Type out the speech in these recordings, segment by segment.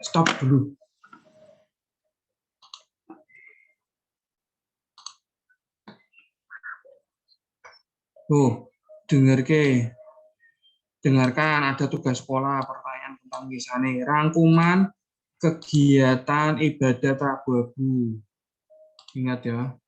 Stop dulu. Dengarkan ada tugas sekolah pertanyaan tentang kisahnya. Rangkuman kegiatan ibadat Rabu-Rabu. Ingat ya.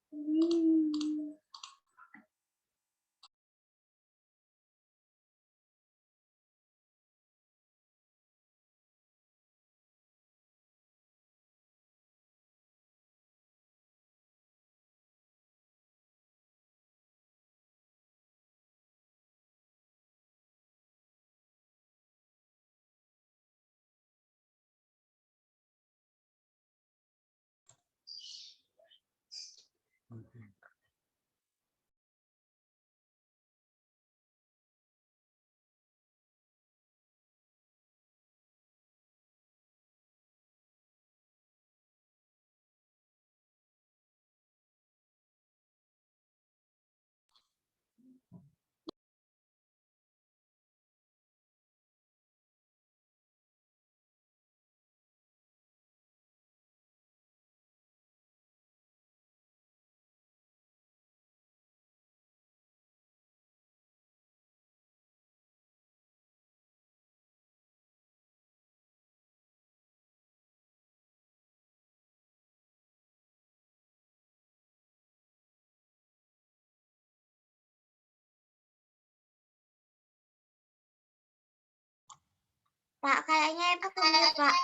Pak, kayaknya itu mute, Pak.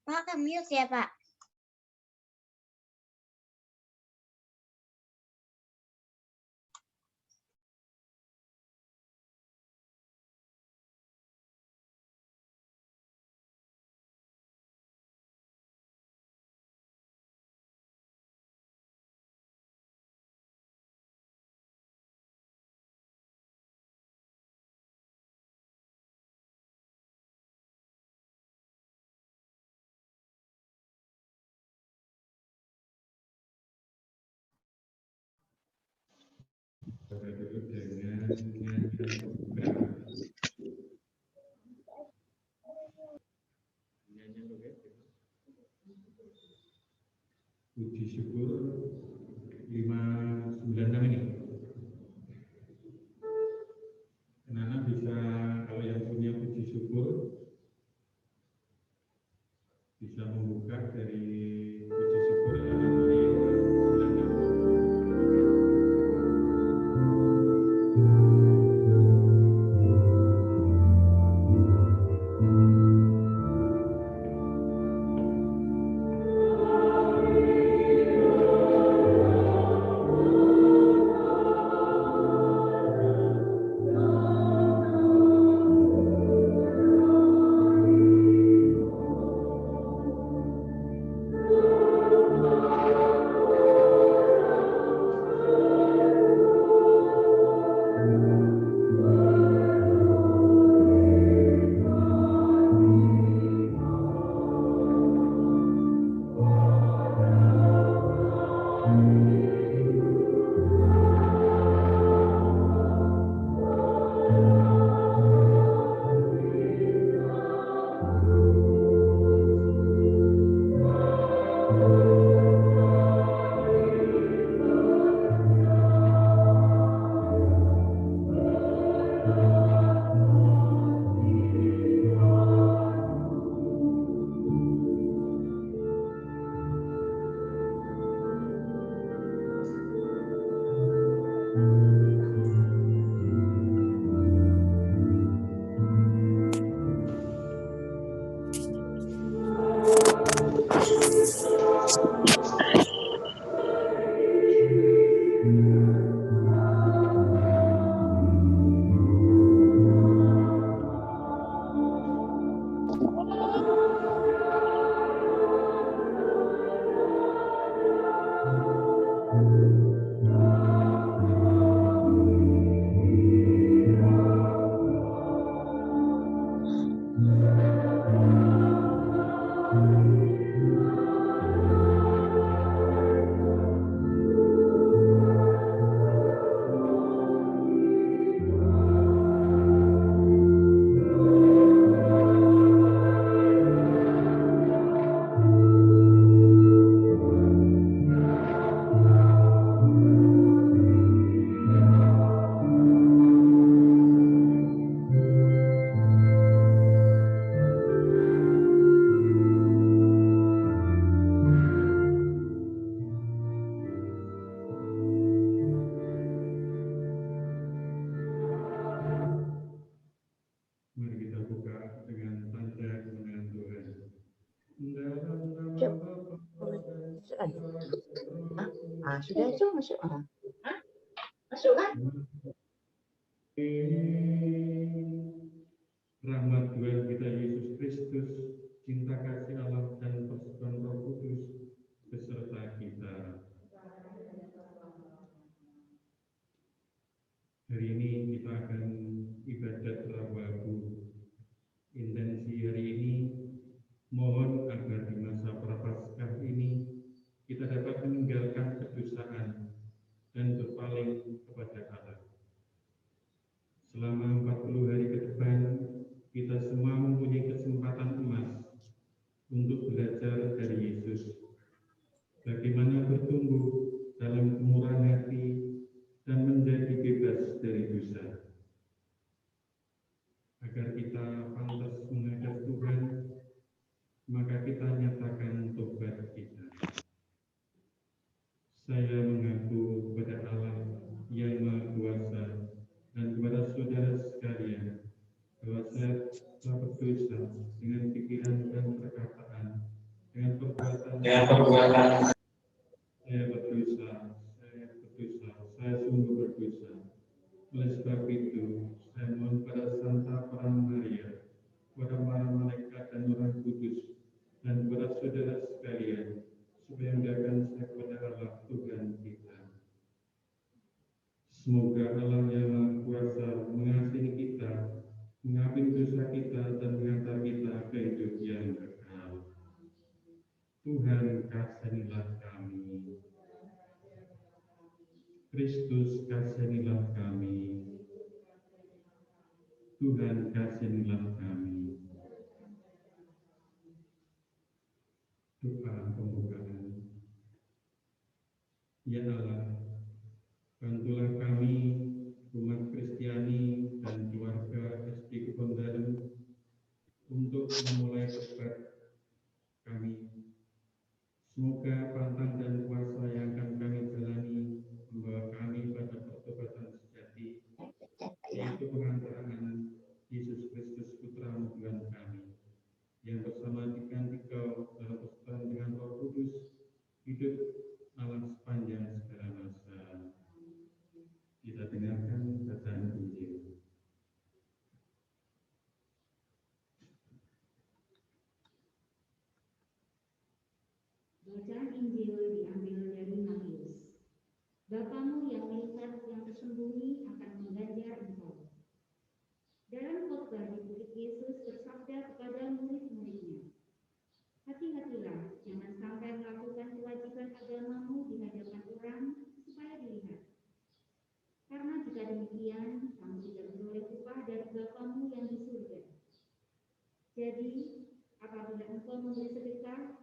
Pak, ke mute ya, Pak. dulu dengan nyanyian pembuka. Nyanyian pembuka. Puji syukur 596 ini. Anak-anak bisa, kalau yang punya puji syukur, bisa membuka dari puji syukur halaman 596. Mari kita buka dengan tanda kemenangan Tuhan. Sudah itu masuk. Masuk kan? Rahmat Tuhan kita Yesus Kristus, cinta kasih Allah dan persekutuan Roh Kudus beserta kita. Hari ini kita akan ibadat Rabu. Intensi hari ini mohon agar di masa Prapaskah ini kita dapat meninggalkan kedustaan dan berpaling kepada Allah. Selama 40 hari ke depan, kita semua mempunyai kesempatan emas untuk belajar dari Yesus. Bagaimana bertumbuh dalam kemurahan hati dan menjadi bebas dari dosa. Agar kita pantas menghadap Tuhan, maka kita nyatakan tobat kita. Saya mengaku kepada Allah yang Maha Kuasa dan kepada saudara sekalian bahwa saya telah berdosa dengan pikiran dan perkataan, dengan perbuatan. Saya sungguh berdosa. Oleh sebab itu, saya mohon pada Santa Perang Maria, kepada para malaikat dan orang kudus, dan kepada saudara sekalian, supaya mendoakan saya kepada Allah Tuhan kita. Semoga Allah yang Maha Kuasa mengasihi kita, mengampuni dosa kita, dan mengantar kita ke hidup yang kekal. Tuhan, kasihilah kami. Kristus, kasihanilah kami. Tuhan, kasihanilah kami. Doa pembukaan. Ya Allah, bantulah kami, umat Kristiani dan keluarga SD Kebon Dalam untuk memulai tobat kami. Semoga pantang dan puasa yang akan kami jalani membawa kami pada pertobatan sejati, yaitu pengantaraan Yesus Kristus Putra-Mu Tuhan kami, yang bersama dengan Engkau dalam persekutuan dengan Roh Kudus, hidup Allah sepanjang segala masa. Kita dengarkan bacaan Injil. Bacaan Injil diambil dari Matius. Bapamu yang melihat yang tersembunyi akan mengganjar engkau. Dalam khotbah di Bukit Yesus bersabda kepada murid-muridnya, hati-hatilah, jangan sampai melakukan kewajiban agamamu di hadapan orang supaya dilihat. Karena jika demikian, kamu tidak beroleh upah dari Bapamu yang di surga. Jadi, apabila engkau memberi sedekah,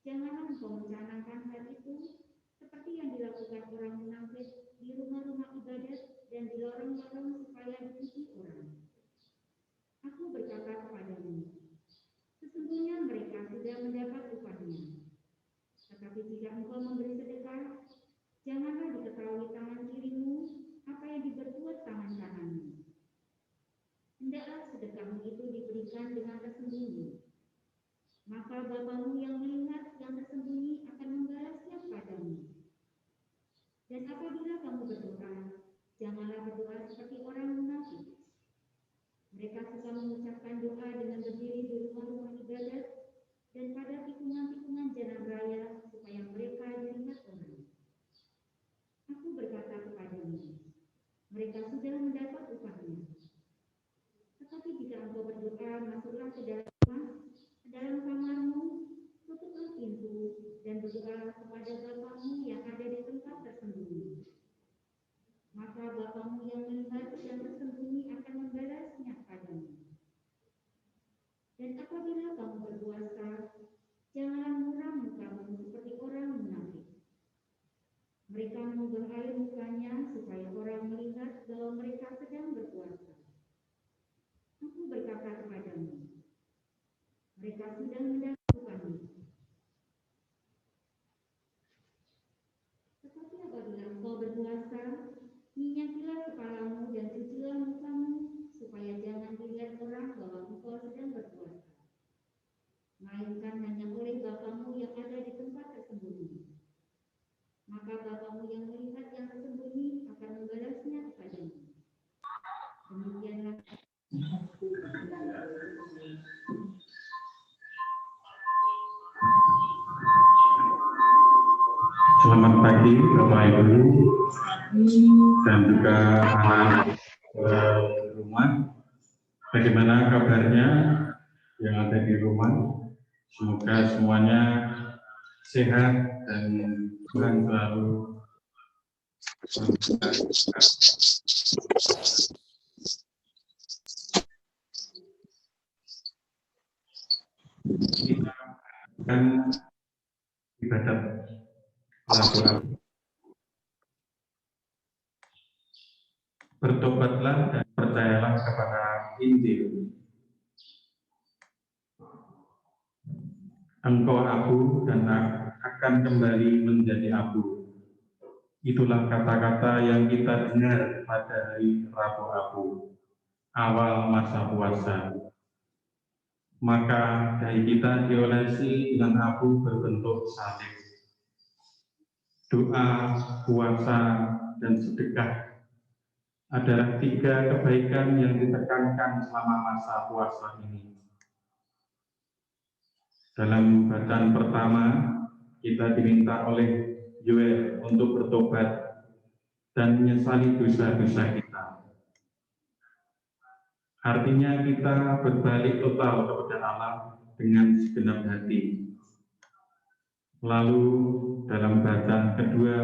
janganlah engkau mencanangkan hal itu seperti yang dilakukan orang munafik di rumah-rumah ibadat dan di lorong-lorong supaya dipuji orang. Aku berkata kepadamu, sesungguhnya mereka sudah mendapat upahnya. Tetapi jika engkau memberi sedekah, janganlah diketahui tangan kirimu apa yang diberbuat tangan kananmu. Hendaklah sedekahmu itu diberikan dengan tersembunyi. Maka Bapamu yang melihat yang tersembunyi akan membalasnya kepadamu. Dan apabila kamu berdoa, janganlah berdoa seperti orang munafik. Mereka suka mengucapkan doa dengan berdiri di rumah-rumah ibadat dan pada tikungan-tikungan jalan raya supaya mereka dilihat orang. Aku berkata kepadamu, mereka sudah mendapat upahnya. Tetapi jika engkau berdoa, masuklah ke dalam rumah, ke dalam kamarmu, tutuplah pintu, dan berdoalah kepada Bapamu yang ada di tempat tersembunyi. Maka Bapamu yang melihat yang tersembunyi akan membalasnya kepadamu. Dan apabila kamu berpuasa, janganlah muram mukamu seperti orang munafik. Mereka mengubah air mukanya supaya orang melihat bahwa mereka sedang berpuasa. Aku berkata kepadamu, mereka sudah mendapat upahnya. Tetapi apabila engkau berpuasa, minyakilah kepalamu dan cucilah mukamu, supaya jangan dilihat orang bahwa engkau sedang berpuasa, melainkan hanya oleh Bapamu yang ada di tempat tersembunyi. Maka Bapamu yang melihat yang tersembunyi akan membalasnya kepadamu. Demikianlah. Selamat pagi Bapak Ibu dan juga anak rumah. Bagaimana kabarnya yang ada di rumah? Semoga semuanya sehat dan Tuhan selalu kita akan ibadat laporan. Bertobatlah dan percayalah kepada Injil. Engkau abu dan akan kembali menjadi abu. Itulah kata-kata yang kita dengar pada hari Rabu Abu, awal masa puasa. Maka dahi kita diolesi dengan abu berbentuk salib. Doa, puasa, dan sedekah adalah 3 kebaikan yang ditekankan selama masa puasa ini. Dalam bacaan pertama, kita diminta oleh Yoel untuk bertobat dan menyesali dosa-dosa kita. Artinya kita berbalik total kepada Allah dengan segenap hati. Lalu dalam bacaan kedua,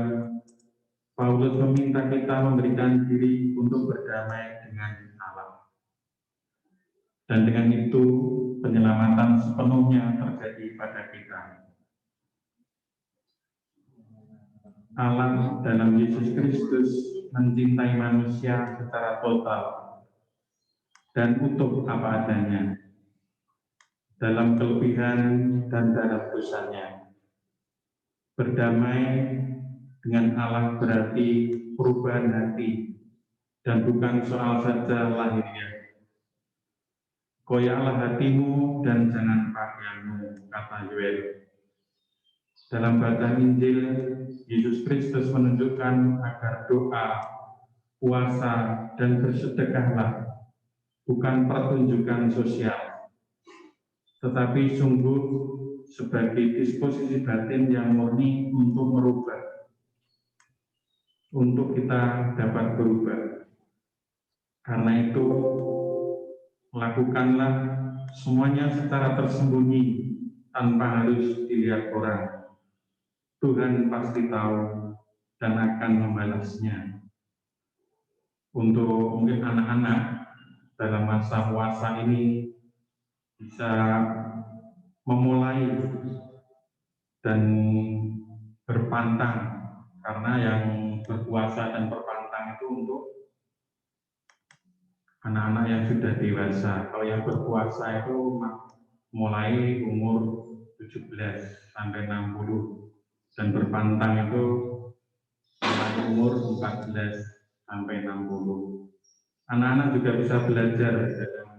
Paulus meminta kita memberikan diri untuk berdamai dengan Allah. Dan dengan itu penyelamatan sepenuhnya terjadi pada kita. Allah dalam Yesus Kristus mencintai manusia secara total dan utuh apa adanya, dalam kelebihan dan dalam dosanya. Berdamai dengan Allah berarti perubahan hati dan bukan soal saja lahiriah. Koyaklah hatimu dan jangan pakaianmu, kata Yoel. Dalam bacaan Injil, Yesus Kristus menunjukkan agar doa, puasa, dan bersedekahlah bukan pertunjukan sosial, tetapi sungguh sebagai disposisi batin yang murni untuk merubah, untuk kita dapat berubah. Karena itu, lakukanlah semuanya secara tersembunyi tanpa harus dilihat orang. Tuhan pasti tahu dan akan membalasnya. Untuk mungkin anak-anak dalam masa puasa ini bisa memulai dan berpantang, karena yang berpuasa dan berpantang itu untuk anak-anak yang sudah dewasa. Kalau yang berpuasa itu mulai umur 17 sampai 60 dan berpantang itu mulai umur 14 sampai 60. Anak-anak juga bisa belajar dalam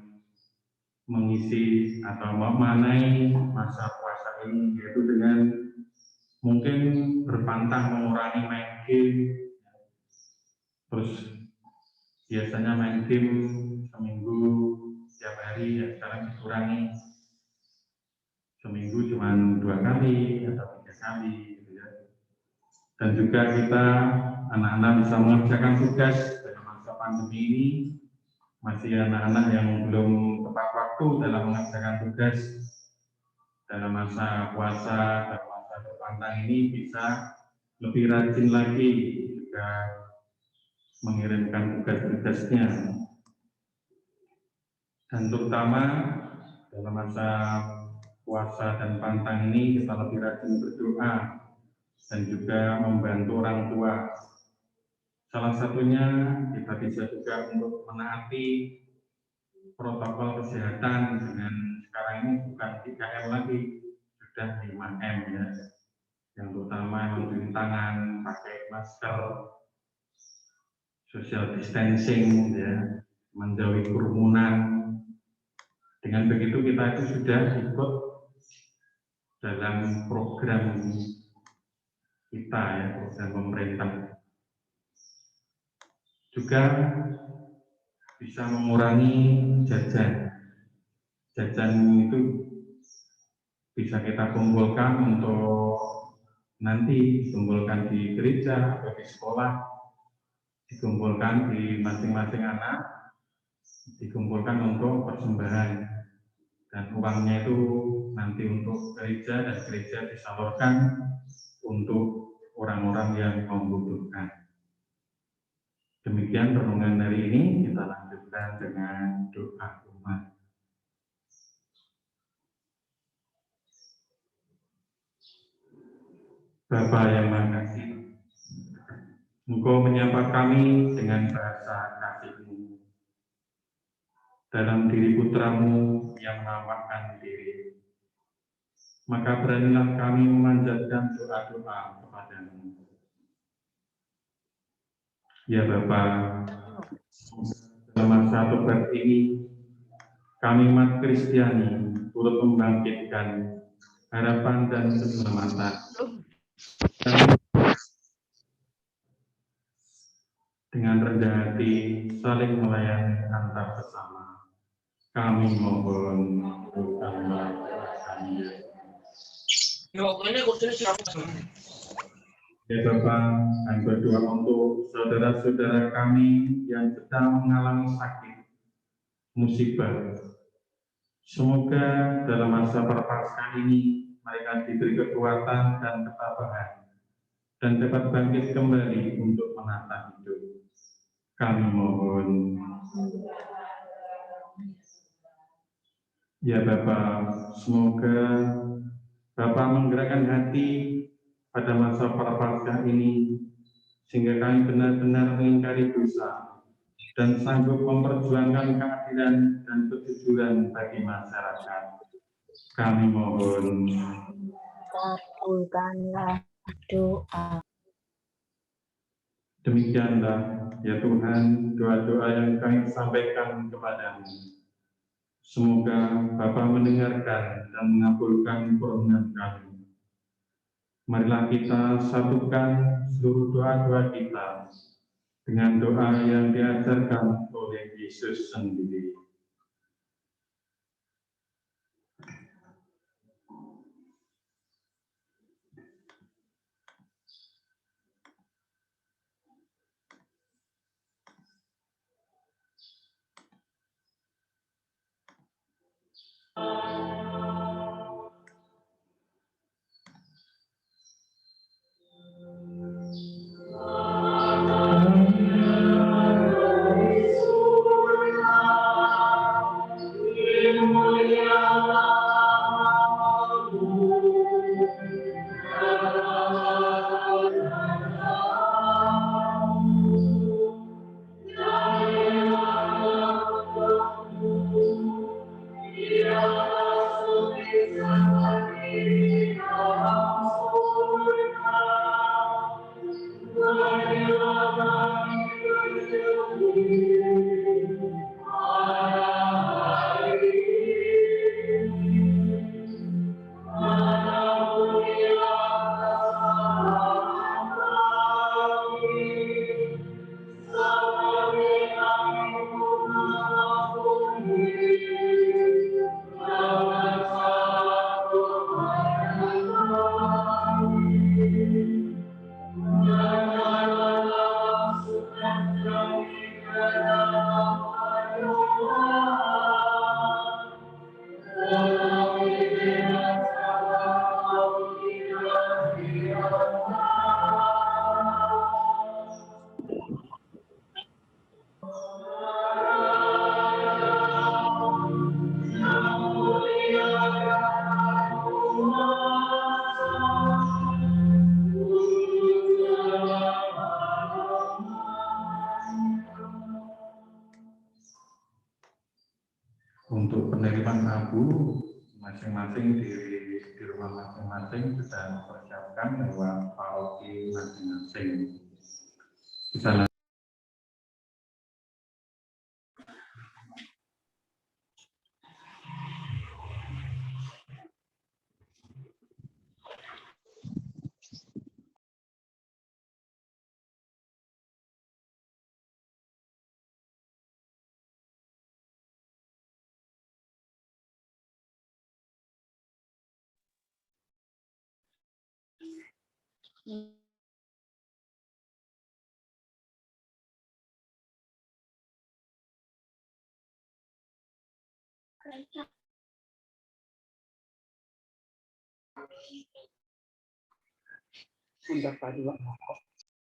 mengisi atau memanai masa puasa ini, yaitu dengan mungkin berpantang mengurangi main game. Terus biasanya main game seminggu setiap hari, ya sekarang dikurangi seminggu cuma 2 kali atau 3 kali gitu ya. Dan juga kita anak-anak bisa mengerjakan tugas dalam masa pandemi ini. Masih anak-anak yang belum tepat waktu dalam mengerjakan tugas dalam masa puasa, dalam masa berpantang ini bisa lebih rajin lagi juga mengirimkan tugas-tugasnya. Dan terutama dalam masa puasa dan pantang ini kita lebih rajin berdoa dan juga membantu orang tua. Salah satunya kita bisa juga untuk menaati protokol kesehatan dengan sekarang ini bukan 3M lagi, sudah 5M ya. Yang utama mencuci tangan, pakai masker, social distancing ya, menjauhi kerumunan. Dengan begitu kita itu sudah ikut dalam program kita ya, program pemerintah. Juga bisa mengurangi jajan. Jajan itu bisa kita kumpulkan untuk nanti dikumpulkan di gereja atau di sekolah, dikumpulkan di masing-masing anak, dikumpulkan untuk persembahan, dan uangnya itu nanti untuk gereja, dan gereja disalurkan untuk orang-orang yang membutuhkan. Demikian renungan hari ini, kita lanjutkan dengan doa umat. Bapa yang Maha Kasih, Engkau menyapa kami dengan bahasa kasih-Mu. Dalam diri putramu yang menampakkan diri, maka beranilah kami memanjatkan doa-doa kepadamu. Ya Bapa, dalam masa tobat ini, kami umat Kristiani turut membangkitkan harapan dan keselamatan. Dengan rendah hati saling melayani antar sesama. Kami mohon utama kami. Ya Bapak, kami berdoa untuk saudara-saudara kami yang sedang mengalami sakit, musibah. Semoga dalam masa prapaskah ini mereka diberi kekuatan dan ketabahan dan dapat bangkit kembali untuk menata hidup. Kami mohon. Ya Bapa, semoga Bapa menggerakkan hati pada masa prapaskah ini, sehingga kami benar-benar mengingkari dosa dan sanggup memperjuangkan keadilan dan kejujuran bagi masyarakat. Kami mohon. Kabulkanlah doa. Demikianlah, ya Tuhan, doa-doa yang kami sampaikan kepadamu. Semoga Bapa mendengarkan dan mengabulkan permohonan kami. Marilah kita satukan seluruh doa-doa kita dengan doa yang diajarkan oleh Yesus sendiri. Untuk penerimaan abu, masing-masing di rumah masing-masing sudah mempersiapkan lewat paroki masing-masing. Bisa Di dalam hati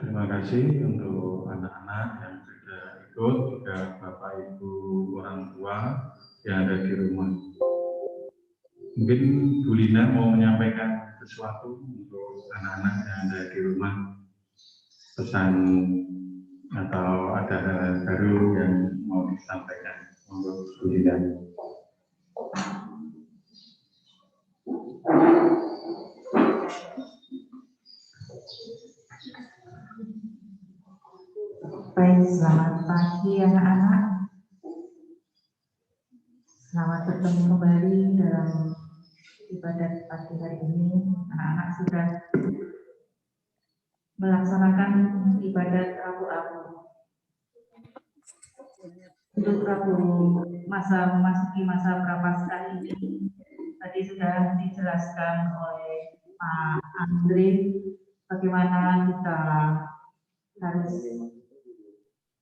Terima kasih untuk anak-anak yang sudah ikut, juga Bapak Ibu orang tua yang ada di rumah. Mungkin Bu Lina mau menyampaikan sesuatu untuk anak-anak yang ada di rumah, pesan atau ada hal baru yang mau disampaikan untuk Bu Lina. Baik, selamat pagi anak-anak. Selamat bertemu kembali dalam ibadat pagi hari ini. Anak-anak sudah melaksanakan ibadat Rabu Abu. Untuk Rabu memasuki masa Prapaskah ini, tadi sudah dijelaskan oleh Pak Andre bagaimana kita harus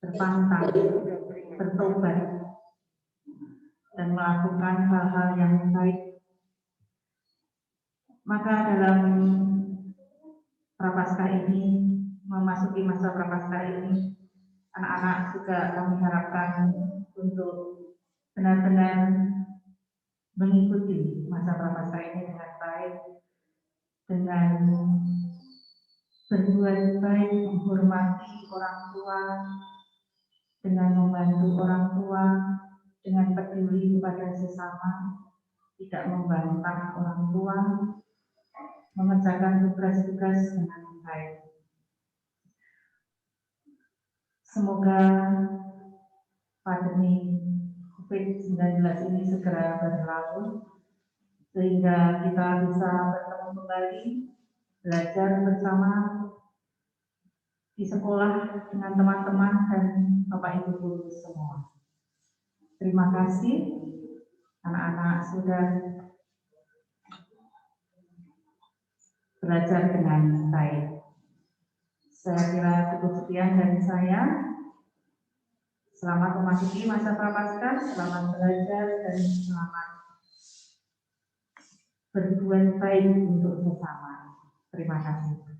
berpantang, bertobat, dan melakukan hal-hal yang baik. Maka dalam Prapaskah ini, memasuki masa Prapaskah ini, anak-anak juga kami harapkan untuk benar-benar mengikuti masa Prapaskah ini dengan baik, dengan berbuat baik, menghormati orang tua, dengan membantu orang tua, dengan peduli kepada sesama, tidak membantah orang tua, mengerjakan tugas-tugas dengan baik. Semoga pandemi COVID-19 ini segera berlalu, sehingga kita bisa bertemu kembali, belajar bersama di sekolah dengan teman-teman dan Bapak Ibu guru semua. Terima kasih, anak-anak sudah belajar dengan baik. Saya kira cukup sekian dari saya. Selamat memasuki masa Prapaskah, selamat belajar dan selamat berbuat baik untuk sesama. Terima kasih.